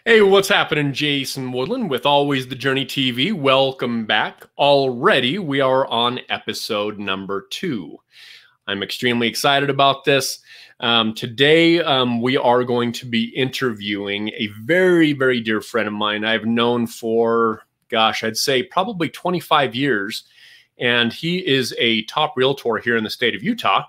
Hey, what's happening? Jason Woodland with Always the Journey TV. Welcome back. Already, we are on episode number 2. I'm extremely excited about this. Today, we are going to be interviewing a very, very dear friend of mine I've known for, gosh, I'd say probably 25 years. And he is a top realtor here in the state of Utah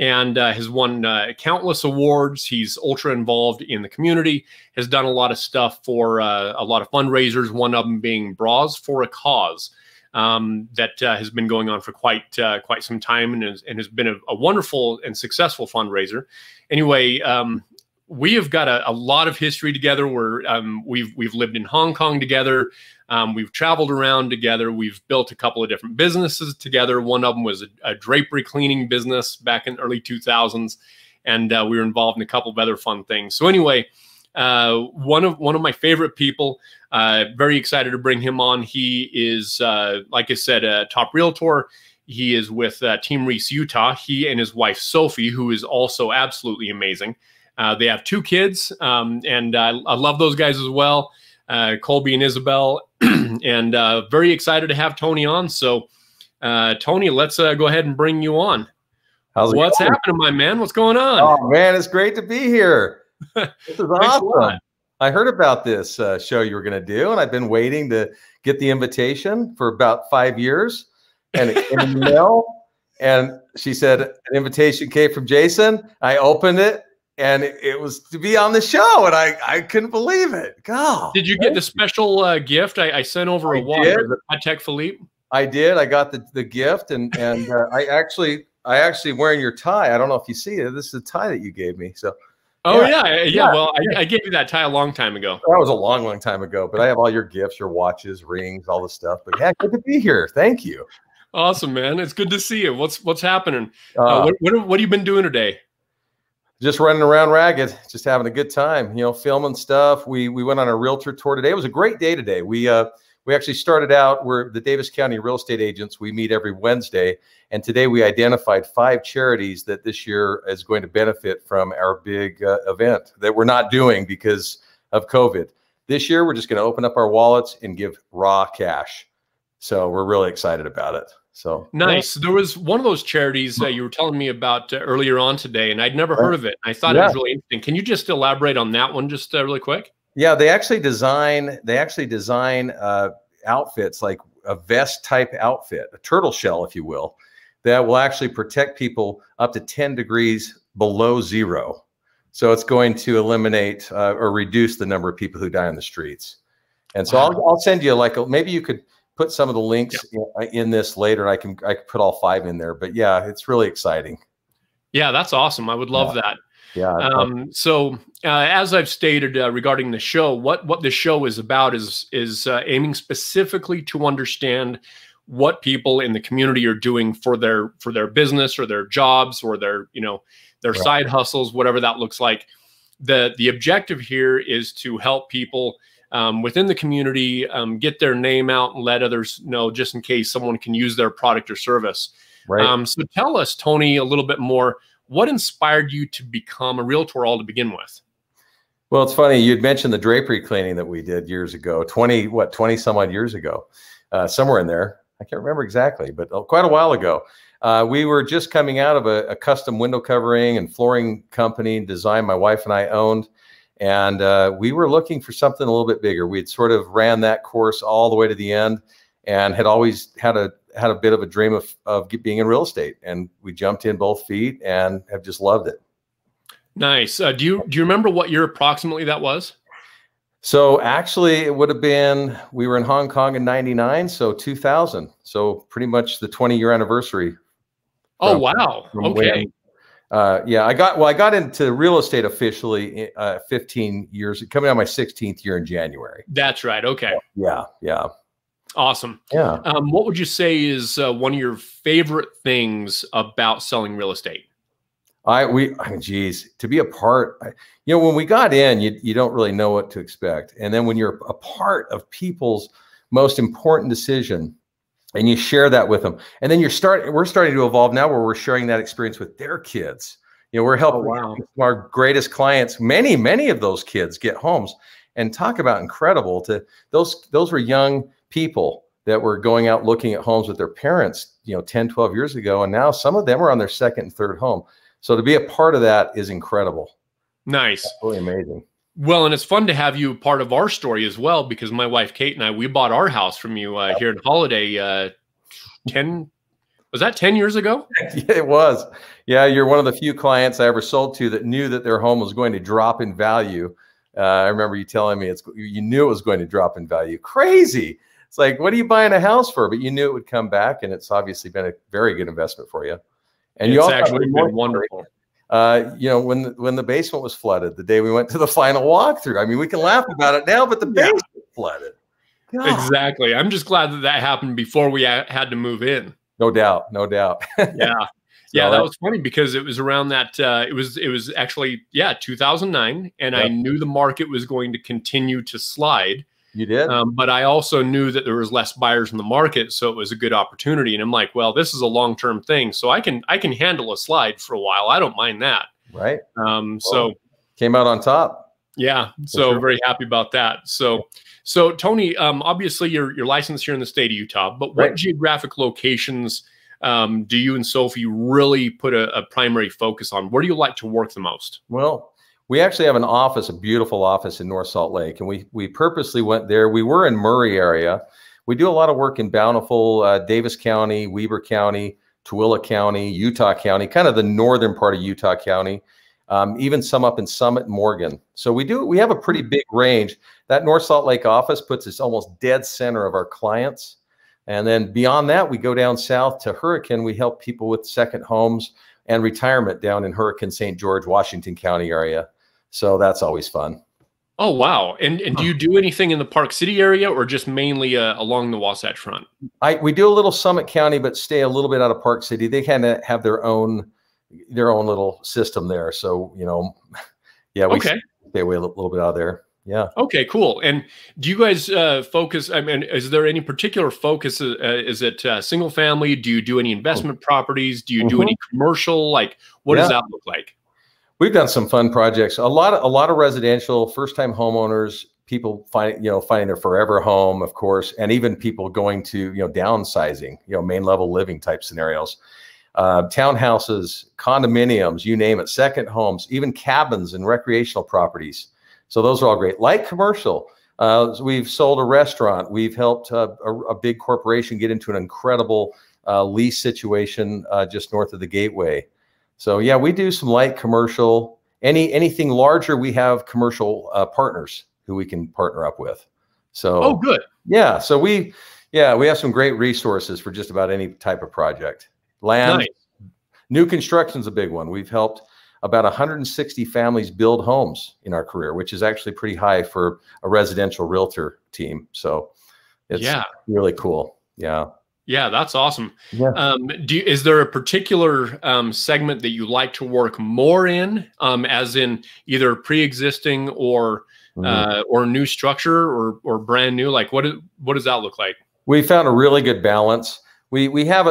and has won countless awards. He's ultra involved in the community, has done a lot of stuff for a lot of fundraisers, one of them being Bras for a Cause, that has been going on for quite some time and has been a wonderful and successful fundraiser. Anyway, we have got a lot of history together. We've lived in Hong Kong together. We've traveled around together. We've built a couple of different businesses together. One of them was a drapery cleaning business back in the early 2000s, and we were involved in a couple of other fun things. So anyway, one of my favorite people. Very excited to bring him on. He is, like I said, a top realtor. He is with Team Reece, Utah. He and his wife Sophie, who is also absolutely amazing. They have 2 kids, and I love those guys as well. Colby and Isabel, and very excited to have Tony on. So, Tony, let's go ahead and bring you on. What's happening, my man? What's going on? Oh, man, it's great to be here. This is awesome. I heard about this show you were going to do, and I've been waiting to get the invitation for about 5 years. And it came in the mail, and she said an invitation came from Jason. I opened it. And it was to be on the show, and I couldn't believe it. God, did you get the special gift? I sent over a water. Tech Philippe. I did. I got the gift, and I actually wearing your tie. I don't know if you see it. This is the tie that you gave me. So. Oh yeah. Well, I gave you that tie a long time ago. That was a long time ago. But I have all your gifts, your watches, rings, all the stuff. But yeah, good to be here. Thank you. Awesome, man. It's good to see you. What's happening? What have you been doing today? Just running around ragged, just having a good time, filming stuff. We went on a realtor tour today. It was a great day today. We actually started out, we're the Davis County real estate agents. We meet every Wednesday. And today we identified 5 charities that this year is going to benefit from our big event that we're not doing because of COVID. This year, we're just going to open up our wallets and give raw cash. So we're really excited about it. So nice. There was one of those charities that you were telling me about earlier on today, and I'd never heard of it. I thought it was really interesting. Can you just elaborate on that one just really quick? Yeah, they actually design outfits like a vest type outfit, a turtle shell, if you will, that will actually protect people up to 10 degrees below 0. So it's going to eliminate or reduce the number of people who die on the streets. And so I'll send you maybe you could put some of the links in this later, and I can put all 5 in there. But yeah, it's really exciting. Yeah, that's awesome. I would love that. Yeah. So as I've stated regarding the show, what the show is about is aiming specifically to understand what people in the community are doing for their business or their jobs or their side hustles, whatever that looks like. The objective here is to help people within the community, get their name out and let others know, just in case someone can use their product or service. Right. So tell us, Tony, a little bit more. What inspired you to become a realtor all to begin with? Well, it's funny. You'd mentioned the drapery cleaning that we did years ago, 20 some odd years ago, somewhere in there. I can't remember exactly, but quite a while ago. We were just coming out of a custom window covering and flooring company design my wife and I owned. And we were looking for something a little bit bigger. We'd sort of ran that course all the way to the end and had always had a bit of a dream of being in real estate. And we jumped in both feet and have just loved it. Nice. Do you remember what year approximately that was? So actually it would have been, we were in Hong Kong in 99. So 2000. So pretty much the 20-year anniversary. Oh, wow. Okay. Yeah, I got into real estate officially 15 years, coming on my 16th year in January. That's right. Okay. Yeah. Awesome. Yeah. What would you say is one of your favorite things about selling real estate? Geez, to be a part, when we got in, you don't really know what to expect. And then when you're a part of people's most important decision, and you share that with them, and then we're starting to evolve now where we're sharing that experience with their kids. We're helping our greatest clients. Many of those kids get homes, And talk about incredible to those were young people that were going out looking at homes with their parents, 10, 12 years ago. And now some of them are on their second and third home. So to be a part of that is incredible. Nice. Absolutely amazing. Well, and it's fun to have you part of our story as well, because my wife, Kate, and we bought our house from you here in Holiday 10 years ago? Yeah, it was. Yeah, you're one of the few clients I ever sold to that knew that their home was going to drop in value. I remember you telling me you knew it was going to drop in value. Crazy. It's like, what are you buying a house for? But you knew it would come back, and it's obviously been a very good investment for you. And it's actually been wonderful. When the basement was flooded, the day we went to the final walkthrough, I mean, we can laugh about it now, but the basement flooded. God. Exactly. I'm just glad that happened before we had to move in. No doubt. No doubt. Yeah. Yeah, that was funny because it was around that it was actually 2009, and I knew the market was going to continue to slide. You did, but I also knew that there was less buyers in the market, so it was a good opportunity. And I'm like, well, this is a long-term thing, so I can handle a slide for a while. I don't mind that. Right. So came out on top. Yeah. So very happy about that. So Tony, obviously you're licensed here in the state of Utah, but what geographic locations do you and Sophie really put a primary focus on? Where do you like to work the most? Well, we actually have an office, a beautiful office in North Salt Lake, and we purposely went there. We were in Murray area. We do a lot of work in Bountiful, Davis County, Weber County, Tooele County, Utah County, kind of the northern part of Utah County, even some up in Summit, Morgan. So we have a pretty big range. That North Salt Lake office puts us almost dead center of our clients. And then beyond that, we go down south to Hurricane. We help people with second homes and retirement down in Hurricane St. George, Washington County area. So that's always fun. Oh, wow. And do you do anything in the Park City area or just mainly along the Wasatch Front? We do a little Summit County, but stay a little bit out of Park City. They kind of have their own little system there. So, we stay away a little bit out of there. Yeah. Okay, cool. And do you guys focus, I mean, is there any particular focus? Is it single family? Do you do any investment properties? Do you do any commercial? Like, what does that look like? We've done some fun projects. A lot of residential, first-time homeowners, people finding their forever home, of course, and even people going to downsizing, main level living type scenarios, townhouses, condominiums, you name it, second homes, even cabins and recreational properties. So those are all great. Light commercial. We've sold a restaurant. We've helped a big corporation get into an incredible lease situation just north of the Gateway. So yeah, we do some light commercial. Anything larger, we have commercial partners who we can partner up with. So good. Yeah. So we have some great resources for just about any type of project. Land, new construction's a big one. We've helped about 160 families build homes in our career, which is actually pretty high for a residential realtor team. So it's really cool. Yeah. Yeah, that's awesome. Yeah. Is there a particular segment that you like to work more in, as in either pre-existing or new structure or brand new? Like what does that look like? We found a really good balance. We have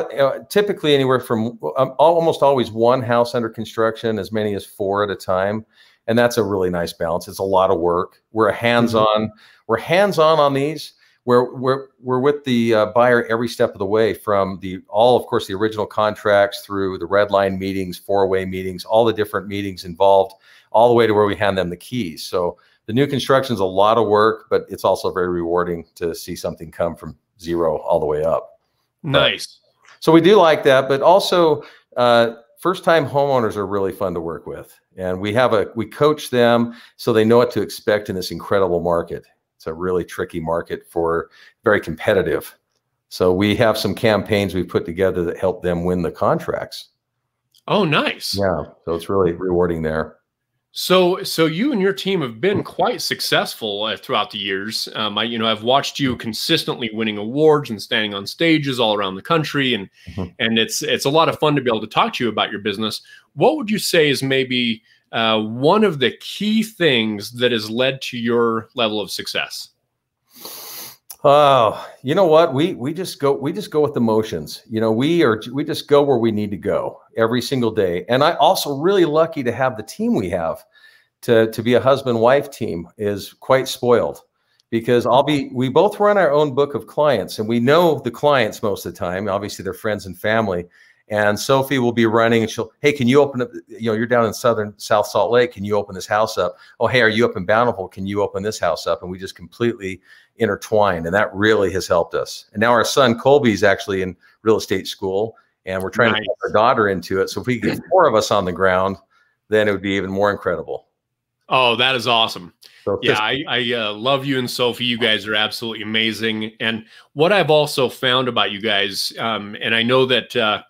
typically anywhere from almost always one house under construction, as many as 4 at a time, and that's a really nice balance. It's a lot of work. We're hands-on. We're hands-on on these. We're with the buyer every step of the way, from of course, the original contracts through the red line meetings, 4-way meetings, all the different meetings involved, all the way to where we hand them the keys. So the new construction is a lot of work, but it's also very rewarding to see something come from 0 all the way up. Nice. So we do like that, but also first-time homeowners are really fun to work with, and we coach them so they know what to expect in this incredible market. It's a really tricky market, very competitive. So we have some campaigns we've put together that help them win the contracts. Oh, nice. Yeah. So it's really rewarding there. So you and your team have been quite successful throughout the years. I've watched you consistently winning awards and standing on stages all around the country, and it's a lot of fun to be able to talk to you about your business. What would you say is maybe one of the key things that has led to your level of success? You know what? We just go with the motions. We just go where we need to go every single day. And I'm also really lucky to have the team we have. to be a husband-wife team is quite spoiled, because we both run our own book of clients, and we know the clients most of the time. Obviously, they're friends and family. And Sophie will be running, and hey, can you open up, you're down in South Salt Lake, can you open this house up? Oh, hey, are you up in Bountiful? Can you open this house up? And we just completely intertwined, and that really has helped us. And now our son Colby's actually in real estate school, and we're trying to get our daughter into it. So if we get 4 of us on the ground, then it would be even more incredible. Oh, that is awesome. So yeah, I love you and Sophie. You guys are absolutely amazing. And what I've also found about you guys, and I know that,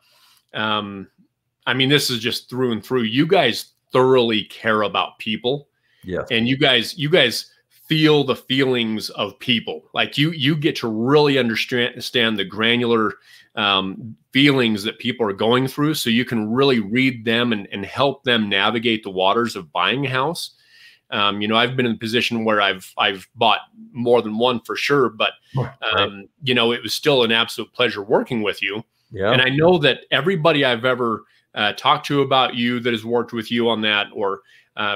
I mean, this is just through and through, you guys thoroughly care about people. Yeah. And you guys feel the feelings of people. Like you get to really understand the granular feelings that people are going through, so you can really read them and help them navigate the waters of buying a house. I've been in a position where I've bought more than one for sure, but it was still an absolute pleasure working with you. Yeah. And I know that everybody I've ever talked to about you that has worked with you on that, or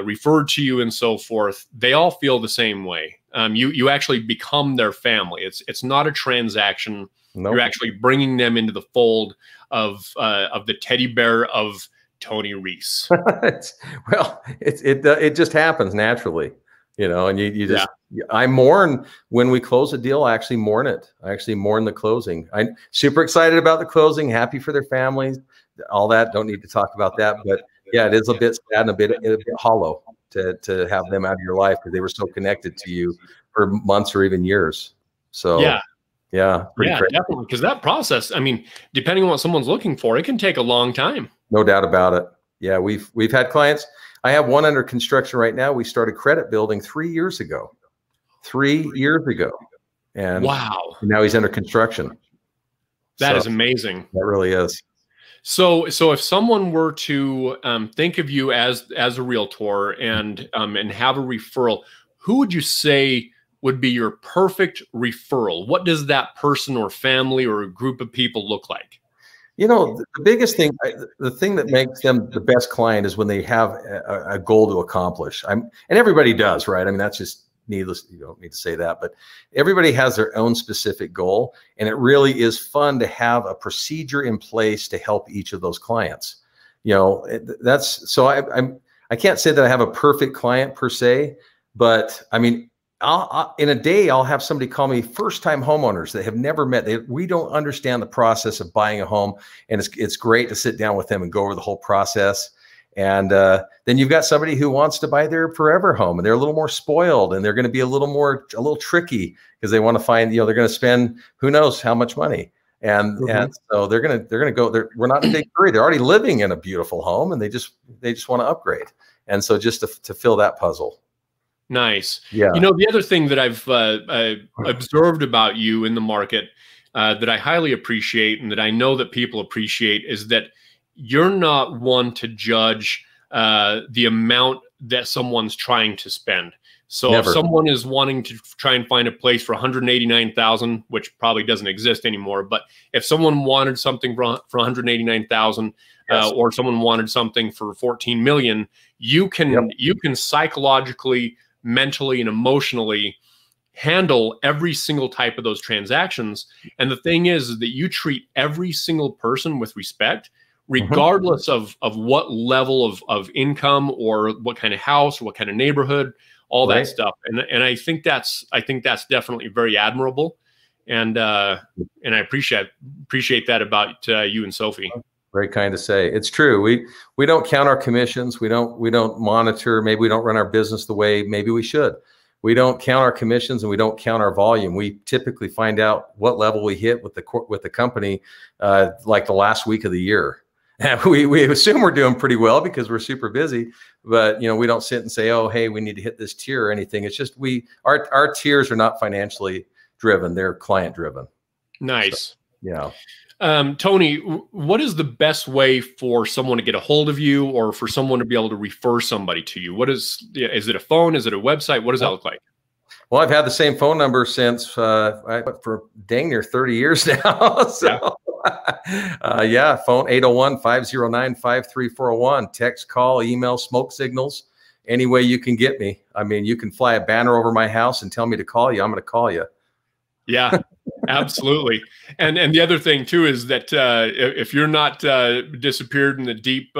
referred to you and so forth, they all feel the same way. You actually become their family. It's not a transaction. Nope. You're actually bringing them into the fold of the teddy bear of Tony Reece. It just happens naturally, and you just, I mourn when we close a deal. I actually mourn it. I actually mourn the closing. I'm super excited about the closing, happy for their families, all that. Don't need to talk about that, but yeah, it is a bit sad and a bit hollow to have them out of your life, because they were so connected to you for months or even years. So yeah, definitely. Because that process, I mean, depending on what someone's looking for, it can take a long time. No doubt about it. Yeah, we've had clients. I have one under construction right now. We started credit building 3 years ago. 3 years ago. And wow. Now he's under construction. That is amazing. That really is. So if someone were to think of you as a realtor and have a referral, who would you say would be your perfect referral? What does that person or family or a group of people look like? The biggest thing, the thing that makes them the best client is when they have a goal to accomplish. And everybody does, right? I mean, that's just needless. You don't need to say that, but everybody has their own specific goal. And it really is fun to have a procedure in place to help each of those clients. I can't say that I have a perfect client per se, but I mean, in a day, I'll have somebody call me first-time homeowners that have never met. We don't understand the process of buying a home, and it's great to sit down with them and go over the whole process. And then you've got somebody who wants to buy their forever home, and they're a little more spoiled, and they're going to be a little tricky, because they want to find, they're going to spend who knows how much money, and so they're going to go. We're not in a big hurry. They're already living in a beautiful home, and they just want to upgrade. And so just to fill that puzzle. Nice. Yeah. The other thing that I've observed about you in the market that I highly appreciate, and that I know that people appreciate, is that you're not one to judge the amount that someone's trying to spend. So if someone is wanting to try and find a place for $189,000, which probably doesn't exist anymore, but if someone wanted something for $189,000, or someone wanted something for $14 million, you can psychologically, mentally, and emotionally handle every single type of those transactions. And the thing is that you treat every single person with respect, regardless of what level of income, or what kind of house, or what kind of neighborhood, all that stuff. And I think that's definitely very admirable. And I appreciate that about you and Sophie. Very kind to say. It's true. We don't count our commissions. We don't monitor. Maybe we don't run our business the way maybe we should. We don't count our commissions, and we don't count our volume. We typically find out what level we hit with the company like the last week of the year. And we assume we're doing pretty well because we're super busy, but we don't sit and say, oh, hey, we need to hit this tier or anything. It's just our tiers are not financially driven. They're client driven. Nice. So, Tony, what is the best way for someone to get a hold of you, or for someone to be able to refer somebody to you? Is it a phone? Is it a website? What does that look like? Well, I've had the same phone number since for dang near 30 years now. So phone 801-509-5341, text, call, email, smoke signals. any way you can get me. I mean, you can fly a banner over my house and tell me to call you. I'm going to call you. Yeah, absolutely. And the other thing too is that if you're not disappeared in the deep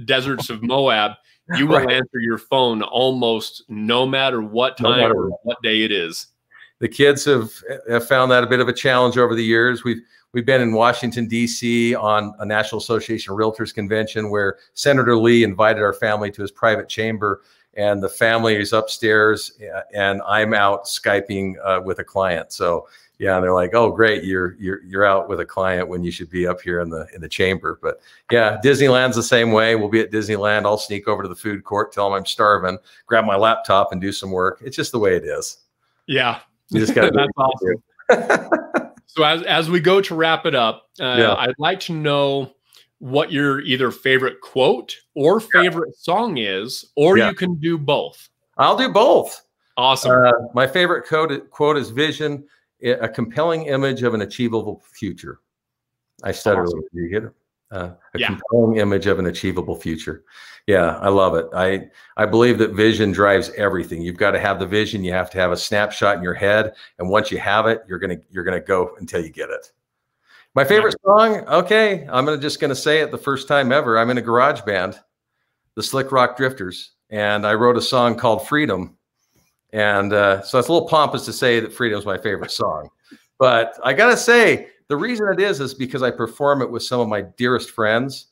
deserts of Moab, you will answer your phone almost no matter what time or what day it is. The kids have found that a bit of a challenge over the years. We've been in Washington, D.C. on a National Association of Realtors convention where Senator Lee invited our family to his private chamber, and the family is upstairs and I'm out Skyping with a client. So yeah, they're like, oh, great, you're out with a client when you should be up here in the chamber. But yeah, Disneyland's the same way. We'll be at Disneyland. I'll sneak over to the food court, tell them I'm starving, grab my laptop and do some work. It's just the way it is. Yeah. You just got to That's awesome. So as we go to wrap it up, I'd like to know what your either favorite quote or favorite song is, or you can do both. I'll do both. Awesome. My favorite quote is vision, a compelling image of an achievable future. I stuttered. Awesome. You get it? A compelling image of an achievable future. Yeah, I love it. I believe that vision drives everything. You've got to have the vision. You have to have a snapshot in your head, and once you have it, you're gonna go until you get it. My favorite song. Okay, I'm just gonna say it the first time ever. I'm in a garage band, the Slick Rock Drifters, and I wrote a song called Freedom. And so it's a little pompous to say that Freedom is my favorite song, but I gotta say the reason it is because I perform it with some of my dearest friends.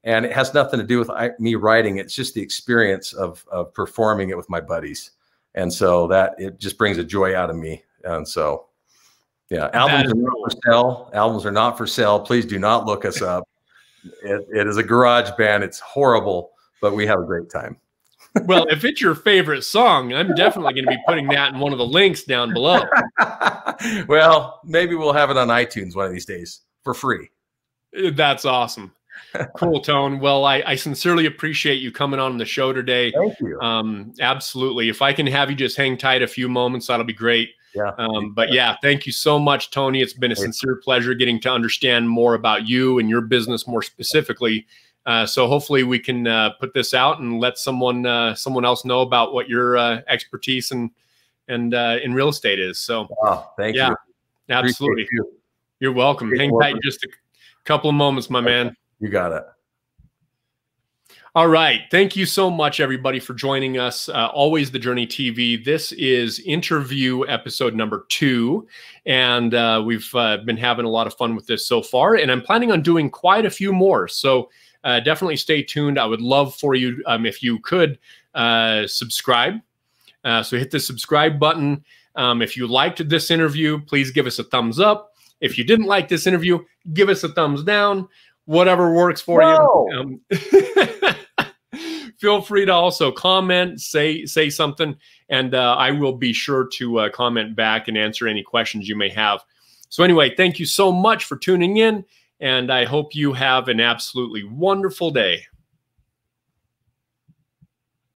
And it has nothing to do with me writing. It's just the experience of performing it with my buddies. And so that it just brings a joy out of me. And so, yeah, albums are not for sale. Albums are not for sale. Please do not look us up. It is a garage band. It's horrible, but we have a great time. Well, if it's your favorite song, I'm definitely going to be putting that in one of the links down below. Well, maybe we'll have it on iTunes one of these days for free. That's awesome. Cool, Tone. Well, I sincerely appreciate you coming on the show today. Thank you. Absolutely. If I can have you just hang tight a few moments, that'll be great. Yeah. But yeah, thank you so much, Tony. It's been a sincere pleasure getting to understand more about you and your business more specifically. So hopefully we can put this out and let someone else know about what your expertise and in real estate is. So thank you. Absolutely. You're welcome. Hang tight just a couple of moments, my man. You got it. All right. Thank you so much, everybody, for joining us. Always the Journey TV. This is interview episode number 2. And we've been having a lot of fun with this so far. And I'm planning on doing quite a few more. So definitely stay tuned. I would love for you, if you could, subscribe. So hit the subscribe button. If you liked this interview, please give us a thumbs up. If you didn't like this interview, give us a thumbs down. Whatever works for you. Feel free to also comment, say something, and I will be sure to comment back and answer any questions you may have. So anyway, thank you so much for tuning in, and I hope you have an absolutely wonderful day.